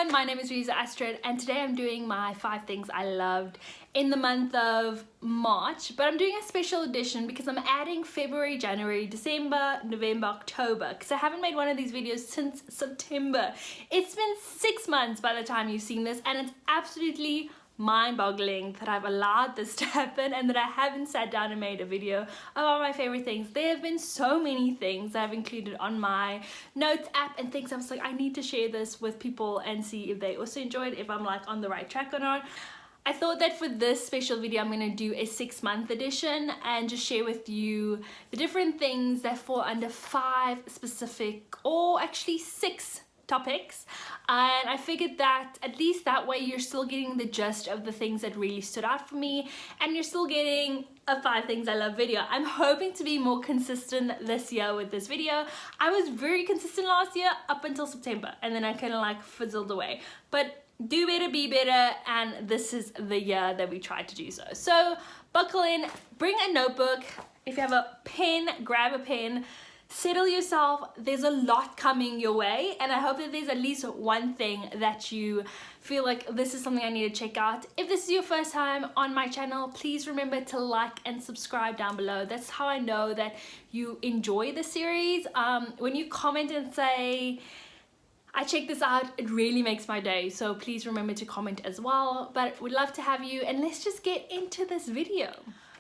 everyone, my name is Reza-Astrid and today I'm doing my 5 things I loved in the month of March, but I'm doing a special edition because I'm adding February, January, December, November, October because I haven't made one of these videos since September. It's been 6 months by the time you've seen this and it's absolutely mind-boggling that I've allowed this to happen and that I haven't sat down and made a video about my favorite things. There have been so many things that I've included on my notes app and things I was like, I need to share this with people and see if they also enjoy it, if I'm like on the right track or not. I thought that for this special video I'm going to do a 6-month edition and just share with you the different things that fall under 5 specific, or actually 6 topics, and I figured that at least that way you're still getting the gist of the things that really stood out for me and you're still getting a 5 things I love video. I'm hoping to be more consistent this year with this video. I was very consistent last year up until September and then I kind of like fizzled away, but do better, be better, and this is the year that we tried to do so. So buckle in, bring a notebook. If you have a pen, grab a pen. Settle yourself, there's a lot coming your way and I hope that there's at least one thing that you feel like this is something I need to check out. If this is your first time on my channel, please remember to like and subscribe down below. That's how I know that you enjoy the series. When you comment and say, I checked this out, it really makes my day, so please remember to comment as well. But we'd love to have you and let's just get into this video.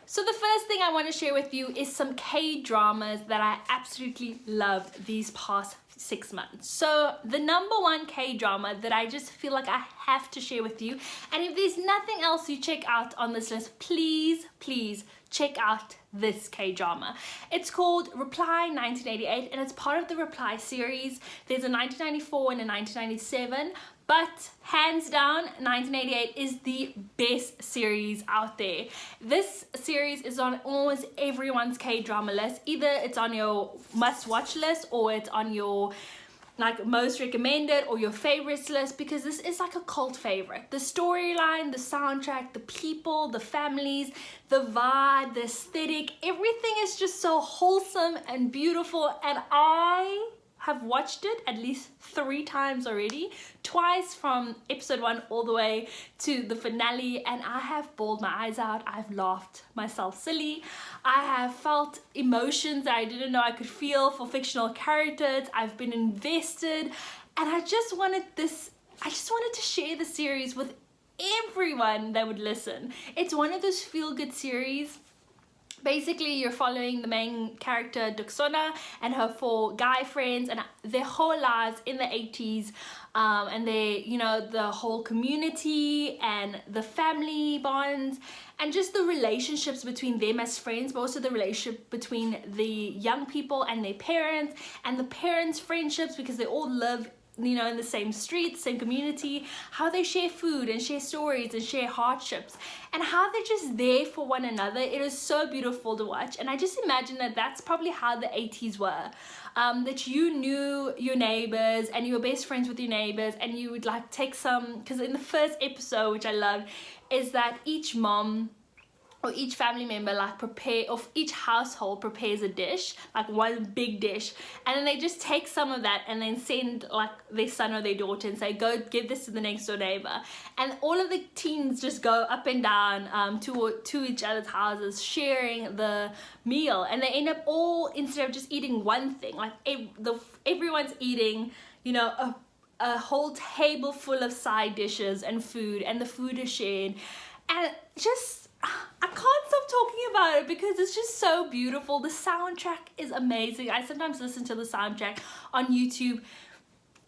So the first thing I want to share with you is some K-dramas that I absolutely loved these past 6 months. So the #1 K-drama that I just feel like I have to share with you, and if there's nothing else you check out on this list, please check out this K-drama. It's called Reply 1988 and it's part of the Reply series. There's a 1994 and a 1997. But hands down, 1988 is the best series out there. This series is on almost everyone's K-drama list. Either it's on your must-watch list or it's on your like most recommended or your favorites list, because this is like a cult favorite. The storyline, the soundtrack, the people, the families, the vibe, the aesthetic, everything is just so wholesome and beautiful, and I have watched it at least 3 times already, twice from episode 1 all the way to the finale, and I have bawled my eyes out. I've laughed myself silly. I have felt emotions that I didn't know I could feel for fictional characters. I've been invested, and I just wanted to share the series with everyone that would listen. It's one of those feel-good series. Basically, you're following the main character Duksona and her 4 guy friends and their whole lives in the 80s, and they, you know, the whole community and the family bonds and just the relationships between them as friends, but also the relationship between the young people and their parents, and the parents' friendships because they all live, you know, in the same street, same community, how they share food and share stories and share hardships and how they're just there for one another. It is so beautiful to watch, and I just imagine that that's probably how the 80s were, that you knew your neighbors and you were best friends with your neighbors, and you would like take some, because in the first episode, which I loved, is that each mom or each family member each household prepares a dish, like one big dish, and then they just take some of that and then send like their son or their daughter and say, go give this to the next door neighbor, and all of the teens just go up and down to each other's houses sharing the meal, and they end up all, instead of just eating one thing, like everyone's eating, you know, a whole table full of side dishes and food, and the food is shared, and just I can't stop talking about it because it's just so beautiful. The soundtrack is amazing. I sometimes listen to the soundtrack on YouTube.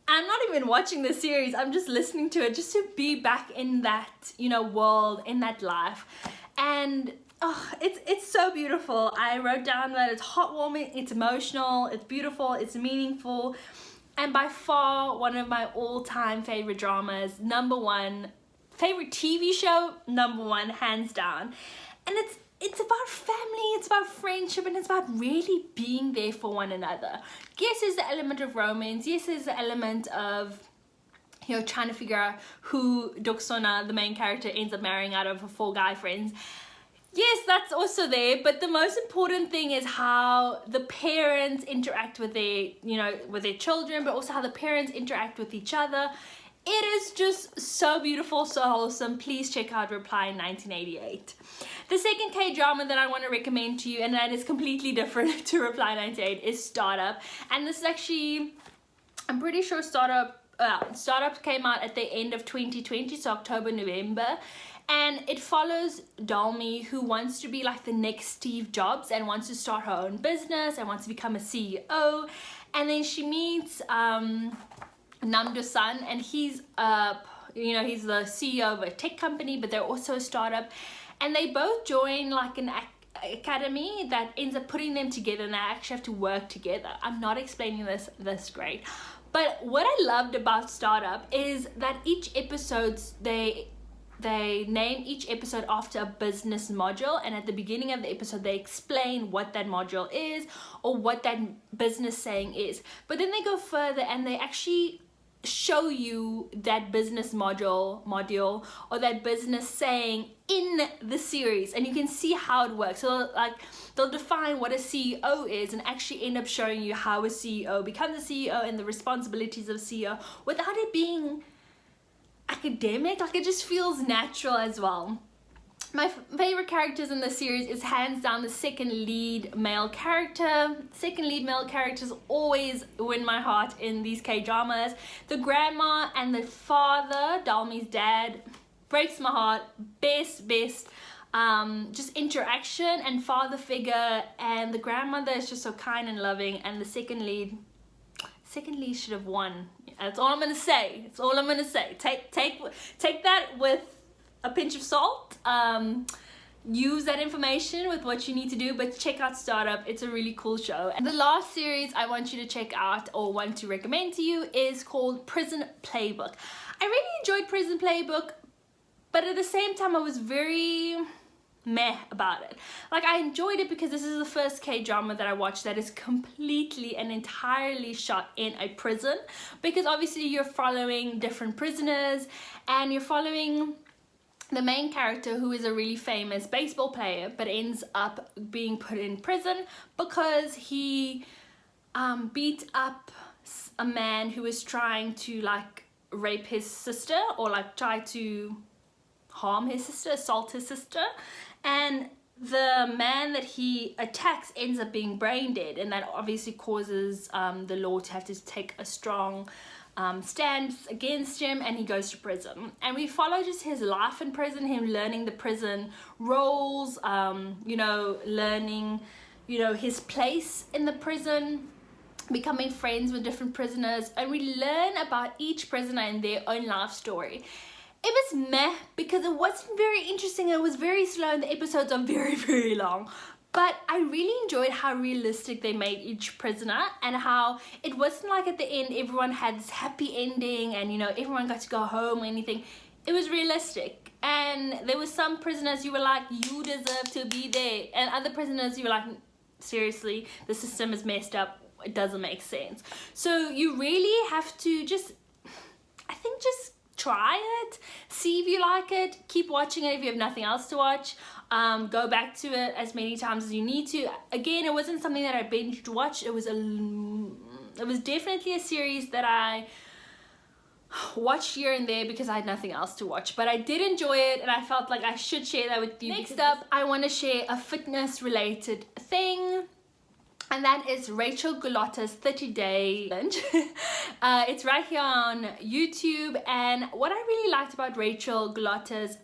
I'm not even watching the series, I'm just listening to it just to be back in that, you know, world, in that life. And oh, it's so beautiful. I wrote down that it's heartwarming, it's emotional, it's beautiful, it's meaningful, and by far one of my all-time favorite dramas. #1 favorite TV show, #1 hands down. And it's about family, it's about friendship, and it's about really being there for one another. Yes, there's the element of romance. Yes, there's the element of, you know, trying to figure out who Duksona, the main character, ends up marrying out of her 4 guy friends. Yes, that's also there, but the most important thing is how the parents interact with their, you know, with their children, but also how the parents interact with each other. It is just so beautiful, so wholesome. Please check out Reply 1988. The second K-drama that I want to recommend to you, and that is completely different to Reply 1988, is Startup. And this is actually, I'm pretty sure Startup came out at the end of 2020, so October, November. And it follows Dalmi, who wants to be like the next Steve Jobs and wants to start her own business and wants to become a CEO. And then she meets Namdo-san, and he's he's the CEO of a tech company, but they're also a startup, and they both join like an academy that ends up putting them together, and they actually have to work together. I'm not explaining this great, but what I loved about Startup is that each episode they name each episode after a business module, and at the beginning of the episode they explain what that module is or what that business saying is. But then they go further and they actually show you that business module or that business saying in the series, and you can see how it works. So like they'll define what a CEO is and actually end up showing you how a CEO becomes a CEO and the responsibilities of a CEO without it being academic. Like it just feels natural as well. My favorite characters in the series is hands down the second lead male character. Second lead male characters always win my heart in these K-dramas. The grandma and the father, Dalmi's dad, breaks my heart. Best just interaction and father figure, and the grandmother is just so kind and loving, and the second lead should have won. That's all I'm gonna say. That's all I'm gonna say. Take that with a pinch of salt. Use that information with what you need to do, but check out Startup. It's a really cool show. And the last series I want you to check out or want to recommend to you is called Prison Playbook. I really enjoyed Prison Playbook, but at the same time I was very meh about it. Like I enjoyed it because this is the first K-drama that I watched that is completely and entirely shot in a prison, because obviously you're following different prisoners and you're following the main character, who is a really famous baseball player but ends up being put in prison because he beat up a man who was trying to like rape his sister, or like try to harm his sister, assault his sister, and the man that he attacks ends up being brain dead, and that obviously causes the law to have to take a strong stance against him, and he goes to prison. And we follow just his life in prison, him learning the prison roles, learning his place in the prison, becoming friends with different prisoners, and we learn about each prisoner and their own life story. It was meh because it wasn't very interesting. It was very slow and the episodes are very, very long. But I really enjoyed how realistic they made each prisoner, and how it wasn't like at the end everyone had this happy ending and everyone got to go home or anything. It was realistic, and there were some prisoners you were like, you deserve to be there, and other prisoners you were like, seriously, the system is messed up, it doesn't make sense. So you really have to just try it, see if you like it, keep watching it if you have nothing else to watch. Go back to it as many times as you need to. Again, it wasn't something that I binge watched. It was definitely a series that I watched here and there because I had nothing else to watch, but I did enjoy it, and I felt like I should share that with you. Next up, I want to share a fitness related thing, and that is Rachel Gullotta's 30-day challenge. It's right here on YouTube, and what I really liked about Rachel Gullotta's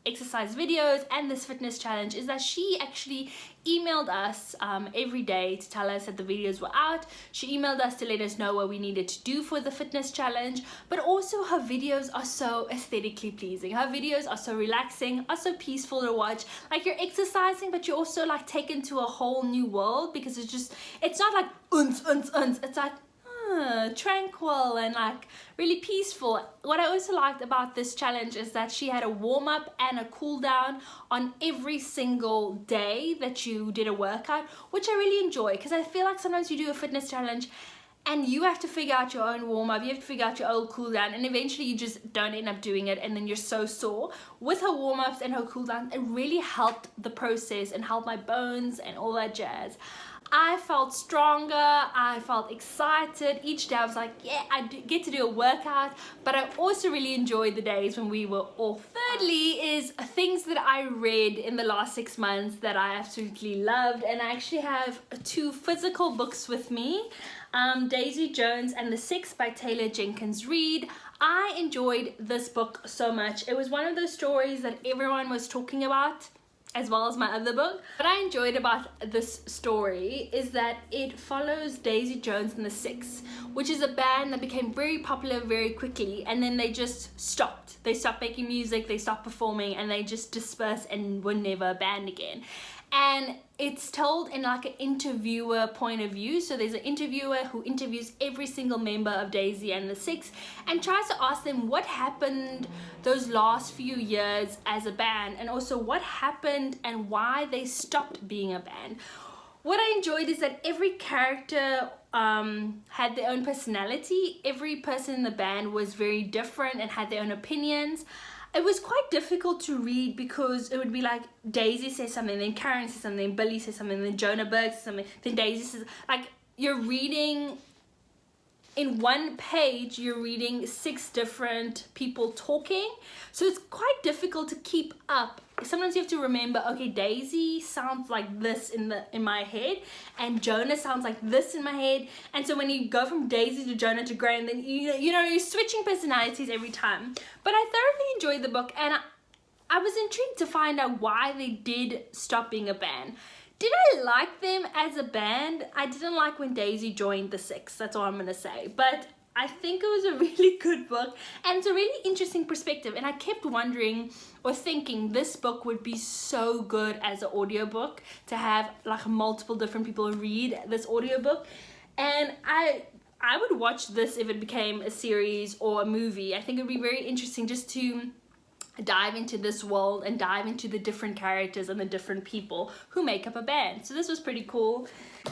exercise videos and this fitness challenge is that she actually emailed us every day to tell us that the videos were out. She emailed us to let us know what we needed to do for the fitness challenge, but also her videos are so aesthetically pleasing. Her videos are so relaxing, are so peaceful to watch. Like you're exercising, but you're also like taken to a whole new world, because it's not like it's like tranquil and like really peaceful. What I also liked about this challenge is that she had a warm-up and a cool down on every single day that you did a workout, which I really enjoy, because I feel like sometimes you do a fitness challenge and you have to figure out your own warm-up, you have to figure out your own cool down, and eventually you just don't end up doing it, and then you're so sore. With her warm-ups and her cool down, it really helped the process and helped my bones and all that jazz. I felt stronger, I felt excited. Each day I was like, yeah, I get to do a workout, but I also really enjoyed the days when we were off. Thirdly is things that I read in the last 6 months that I absolutely loved, and I actually have 2 physical books with me. Daisy Jones and the Six by Taylor Jenkins Reid. I enjoyed this book so much. It was one of those stories that everyone was talking about, as well as my other book. What I enjoyed about this story is that it follows Daisy Jones and the Six, which is a band that became very popular very quickly, and then they just stopped. They stopped making music, they stopped performing, and they just dispersed and were never a band again. And it's told in like an interviewer point of view. So there's an interviewer who interviews every single member of Daisy and the Six and tries to ask them what happened those last few years as a band, and also what happened and why they stopped being a band. What I enjoyed is that every character had their own personality. Every person in the band was very different and had their own opinions. It was quite difficult to read because it would be like Daisy says something, then Karen says something, then Billy says something, then Jonah Berg says something, then Daisy says, like, you're reading in one page, you're reading 6 different people talking. So it's quite difficult to keep up. Sometimes you have to remember, okay, Daisy sounds like this in my head, and Jonah sounds like this in my head. And so when you go from Daisy to Jonah to Graham, then you're switching personalities every time. But I thoroughly enjoyed the book, and I was intrigued to find out why they did stop being a band. Did I like them as a band? I didn't like when Daisy joined the Six, that's all I'm gonna say. But I think it was a really good book, and it's a really interesting perspective. And I kept wondering or thinking this book would be so good as an audiobook, to have like multiple different people read this audiobook. And I would watch this if it became a series or a movie. I think it would be very interesting just to dive into this world and dive into the different characters and the different people who make up a band. So this was pretty cool.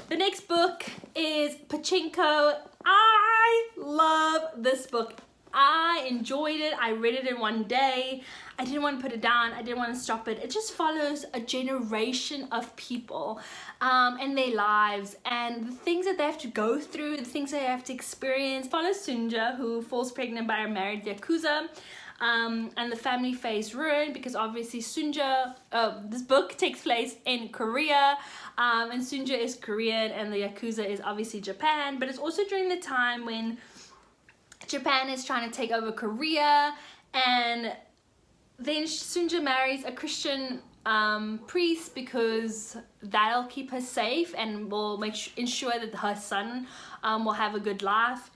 The next book is Pachinko. I love this book. I enjoyed it. I read it in one day. I didn't want to put it down. I didn't want to stop it. It just follows a generation of people and their lives and the things that they have to go through, the things they have to experience. Follows Sunja, who falls pregnant by a married Yakuza. And the family face ruin because obviously Sunja, this book takes place in Korea, and Sunja is Korean and the Yakuza is obviously Japan, but it's also during the time when Japan is trying to take over Korea, and then Sunja marries a Christian priest because that'll keep her safe and will ensure that her son will have a good life.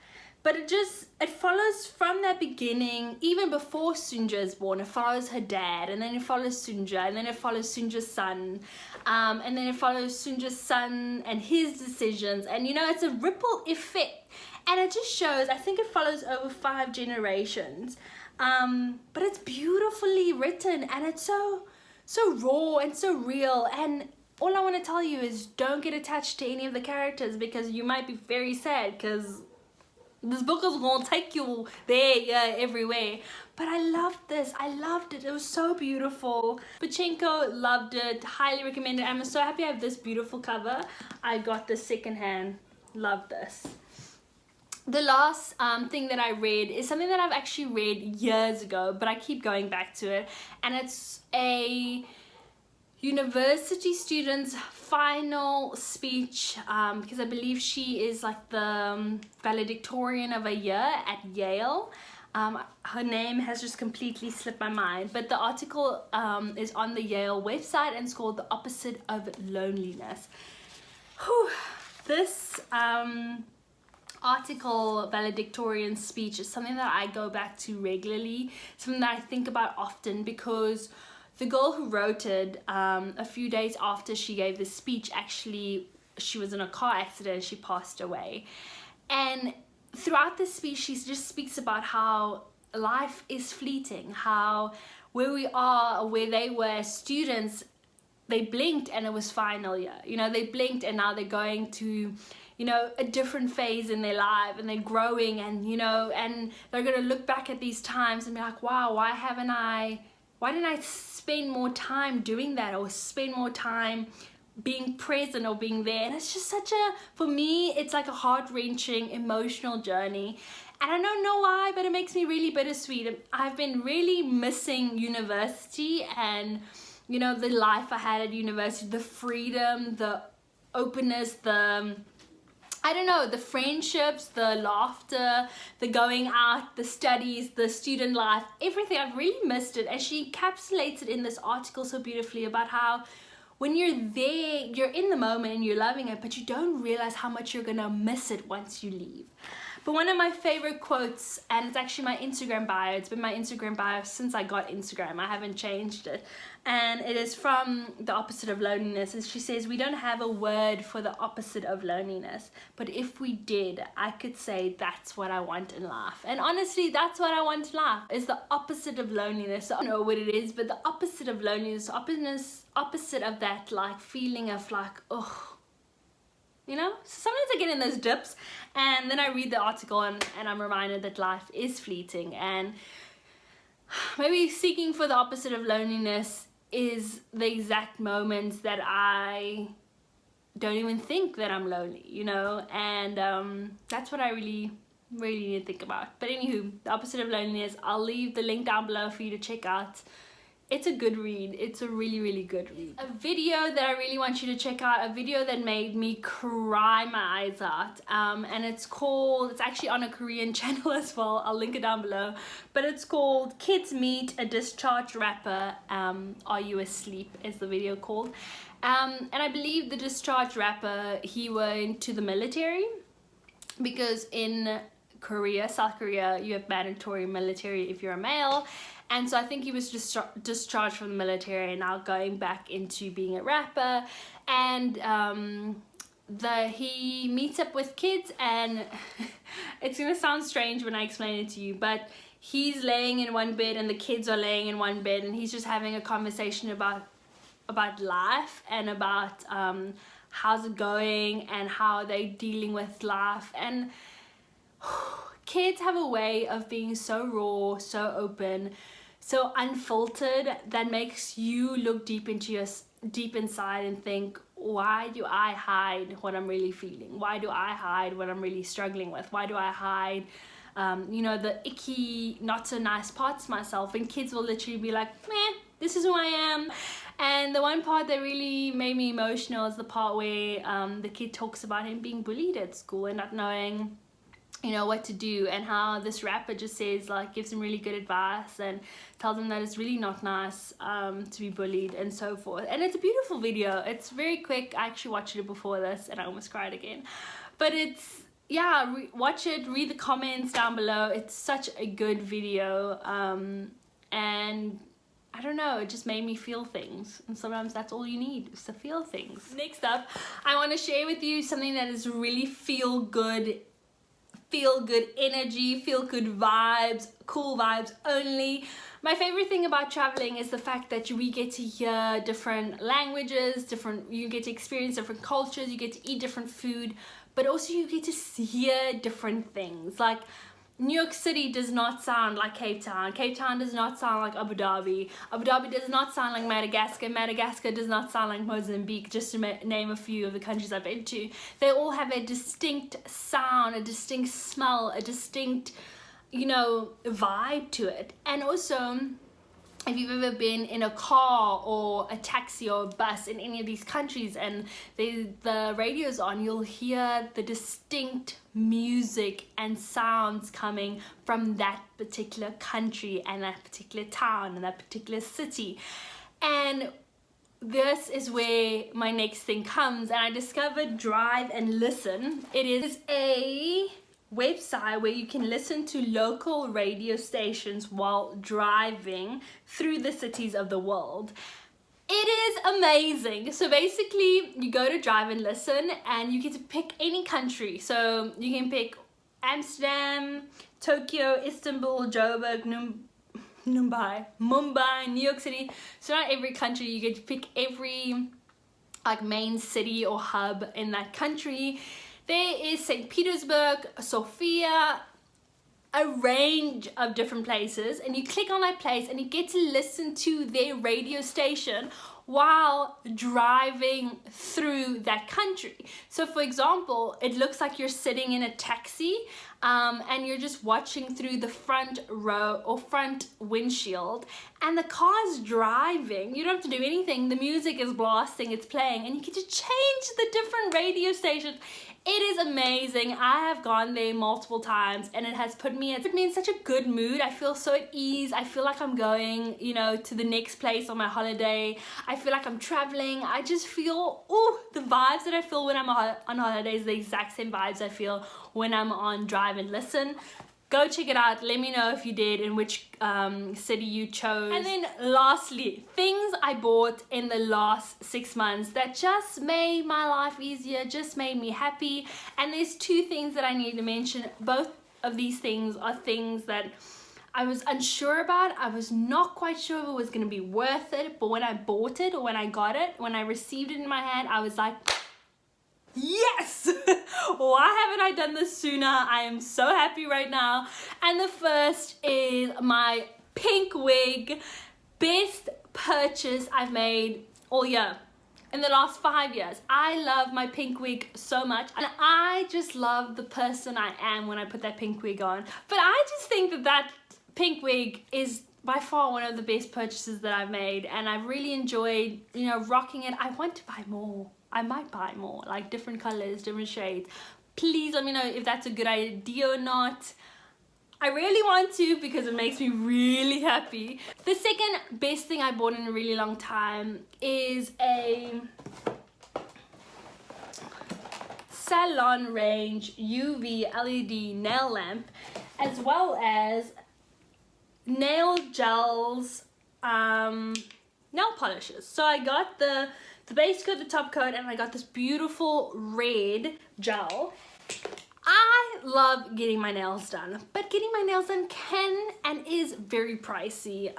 But it follows from that beginning, even before Sunja is born. It follows her dad, and then it follows Sunja, and then it follows Sunja's son, and then it follows Sunja's son and his decisions. And it's a ripple effect, and it just shows, I think it follows over 5 generations, but it's beautifully written, and it's so raw and so real. And all I want to tell you is don't get attached to any of the characters, because you might be very sad, because this book is gonna take you there, yeah, everywhere. But I loved this. I loved it. It was so beautiful. Pachinko, loved it. Highly recommend it. I'm so happy I have this beautiful cover. I got this secondhand. Love this. The last thing that I read is something that I've actually read years ago, but I keep going back to it. And it's a university student's final speech, because I believe she is like the valedictorian of a year at Yale. Her name has just completely slipped my mind, but the article is on the Yale website and it's called The Opposite of Loneliness. Whew. This article, valedictorian speech, is something that I go back to regularly, something that I think about often, because the girl who wrote it, a few days after she gave this speech, actually, she was in a car accident and she passed away. And throughout this speech, she just speaks about how life is fleeting, how where we are, where they were students, they blinked and it was final year. They blinked and now they're going to, a different phase in their life, and they're growing, and, and they're going to look back at these times and be like, wow, why didn't I spend more time doing that, or spend more time being present or being there. And it's just such a, for me, it's like a heart-wrenching emotional journey. And I don't know why, but it makes me really bittersweet. I've been really missing university and, you know, the life I had at university, the freedom, the openness, the, I don't know, the friendships, the laughter, the going out, the studies, the student life, everything. I've really missed it. And she encapsulates it in this article so beautifully about how when you're there, you're in the moment and you're loving it, but you don't realize how much you're gonna miss it once you leave. But one of my favorite quotes, and it's actually my Instagram bio, it's been my Instagram bio since I got Instagram, I haven't changed it, and it is from The Opposite of Loneliness, and she says, we don't have a word for the opposite of loneliness, but if we did, I could say that's what I want in life. And honestly, that's what I want in life, is the opposite of loneliness. So I don't know what it is, but the opposite of loneliness, opposite of that like feeling of like, oh, you know. So sometimes I get in those dips and then I read the article and I'm reminded that life is fleeting, and maybe seeking for the opposite of loneliness is the exact moments that I don't even think that I'm lonely, you know. And that's what I really need to think about. But anywho, The Opposite of Loneliness, I'll leave the link down below for you to check out. It's a good read. It's a really good read. A video that I really want you to check out, a video that made me cry my eyes out, and it's actually on a Korean channel as well. I'll link it down below, but it's called Kids Meet a Discharged Rapper, Are You Asleep is the video called. And I believe the discharged rapper, he went to the military, because in Korea, South Korea, you have mandatory military if you're a male. And so I think he was just discharged from the military and now going back into being a rapper. And he meets up with kids, and it's gonna sound strange when I explain it to you, but he's laying in one bed and the kids are laying in one bed, and he's just having a conversation about life and about how's it going and how they're dealing with life. And kids have a way of being so raw, so open, so unfiltered, that makes you look deep inside and think, why do I hide what I'm really feeling? Why do I hide what I'm really struggling with? Why do I hide you know, the icky, not so nice parts of myself? And kids will literally be like, meh, this is who I am. And the one part that really made me emotional is the part where the kid talks about him being bullied at school and not knowing, you know, what to do, and how this rapper just says, like, gives him really good advice and tells him that it's really not nice to be bullied and so forth. And it's a beautiful video. It's very quick. I actually watched it before this and I almost cried again. But it's, yeah, watch it, read the comments down below. It's such a good video, and I don't know, it just made me feel things, and sometimes that's all you need, is to feel things. Next up, I want to share with you something that is really feel good energy, feel good vibes, cool vibes only. My favorite thing about traveling is the fact that we get to hear different languages, you get to experience different cultures, you get to eat different food, but also you get to hear different things. Like, New York City does not sound like Cape Town. Cape Town does not sound like Abu Dhabi. Abu Dhabi does not sound like Madagascar. Madagascar does not sound like Mozambique, just to name a few of the countries I've been to. They all have a distinct sound, a distinct smell, a distinct, you know, vibe to it. And also, if you've ever been in a car or a taxi or a bus in any of these countries and the radio's on, you'll hear the distinct music and sounds coming from that particular country and that particular town and that particular city. And this is where my next thing comes, and I discovered Drive and Listen. It is a website where you can listen to local radio stations while driving through the cities of the world. It is amazing. So basically, you go to Drive and Listen and you get to pick any country. So you can pick Amsterdam, Tokyo, Istanbul, Joburg, Mumbai, New York City. So not every country, you get to pick every like main city or hub in that country. There is St. Petersburg, Sofia, a range of different places, and you click on that place and you get to listen to their radio station while driving through that country. So for example, it looks like you're sitting in a taxi and you're just watching through the front row or front windshield, and the car's driving. You don't have to do anything. The music is blasting, it's playing, and you get to change the different radio stations. It is amazing. I have gone there multiple times, and it has put me in such a good mood. I feel so at ease. I feel like I'm going, you know, to the next place on my holiday. I feel like I'm traveling. I just feel, oh, the vibes that I feel when I'm on holidays, the exact same vibes I feel when I'm on Drive and Listen. Go check it out. Let me know if you did and which city you chose. And then lastly, things I bought in the last 6 months that just made my life easier, just made me happy. And there's two things that I need to mention. Both of these things are things that I was unsure about. I was not quite sure if it was going to be worth it. But when I bought it, or when I got it, when I received it in my hand, I was like, yes! Why haven't I done this sooner? I am so happy right now. And the first is my pink wig. Best purchase I've made all year. In the last 5 years. I love my pink wig so much, and I just love the person I am when I put that pink wig on. But I just think that that pink wig is by far one of the best purchases that I've made, and I've really enjoyed, you know, rocking it. I want to buy more. I might buy more, like different colors, different shades. Please let me know if that's a good idea or not. I really want to, because it makes me really happy. The second best thing I bought in a really long time is a Salon Range UV LED nail lamp, as well as nail gels, nail polishes. So I got the base coat, the top coat, and I got this beautiful red gel. I love getting my nails done, but getting my nails done can and is very pricey.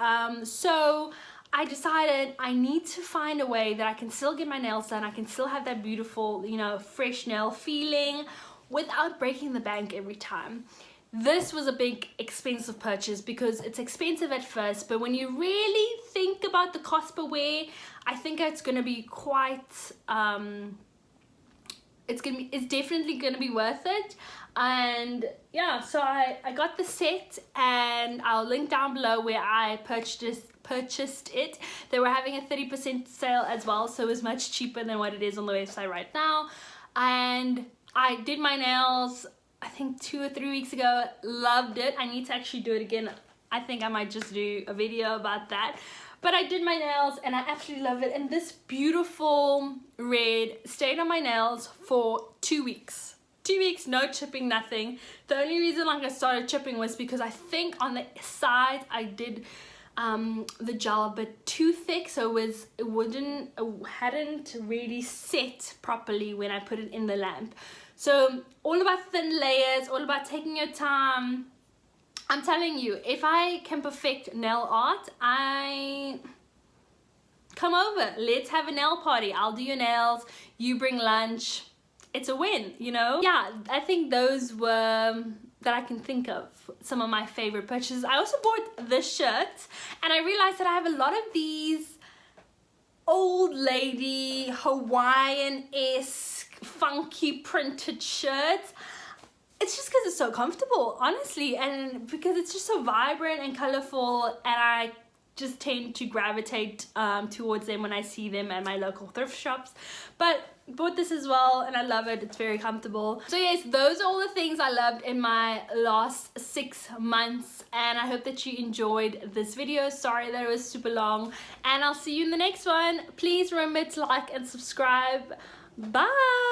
So I decided I need to find a way that I can still get my nails done. I can still have that beautiful, you know, fresh nail feeling without breaking the bank every time. This was a big expensive purchase because it's expensive at first, but when you really think about the cost per wear, I think it's going to be quite it's definitely going to be worth it. And yeah, so I got the set, and I'll link down below where I purchased it. They were having a 30% sale as well, so it was much cheaper than what it is on the website right now. And I did my nails, I think 2 or 3 weeks ago. Loved it. I need to actually do it again. I think I might just do a video about that. But I did my nails and I absolutely love it. And this beautiful red stayed on my nails for 2 weeks. 2 weeks, no chipping, nothing. The only reason like I started chipping was because I think on the sides I did the gel a bit too thick, so it hadn't really set properly when I put it in the lamp. So all about thin layers, all about taking your time. I'm telling you, if I can perfect nail art, come over. Let's have a nail party. I'll do your nails, you bring lunch. It's a win, you know? Yeah, I think those were, that I can think of, some of my favorite purchases. I also bought this shirt, and I realized that I have a lot of these old lady Hawaiian-esque funky printed shirts. It's just because it's so comfortable, honestly, and because it's just so vibrant and colorful, and I just tend to gravitate towards them when I see them at my local thrift shops. But bought this as well, and I love it. It's very comfortable. So yes, those are all the things I loved in my last 6 months, and I hope that you enjoyed this video. Sorry that it was super long, and I'll see you in the next one. Please remember to like and subscribe. Bye.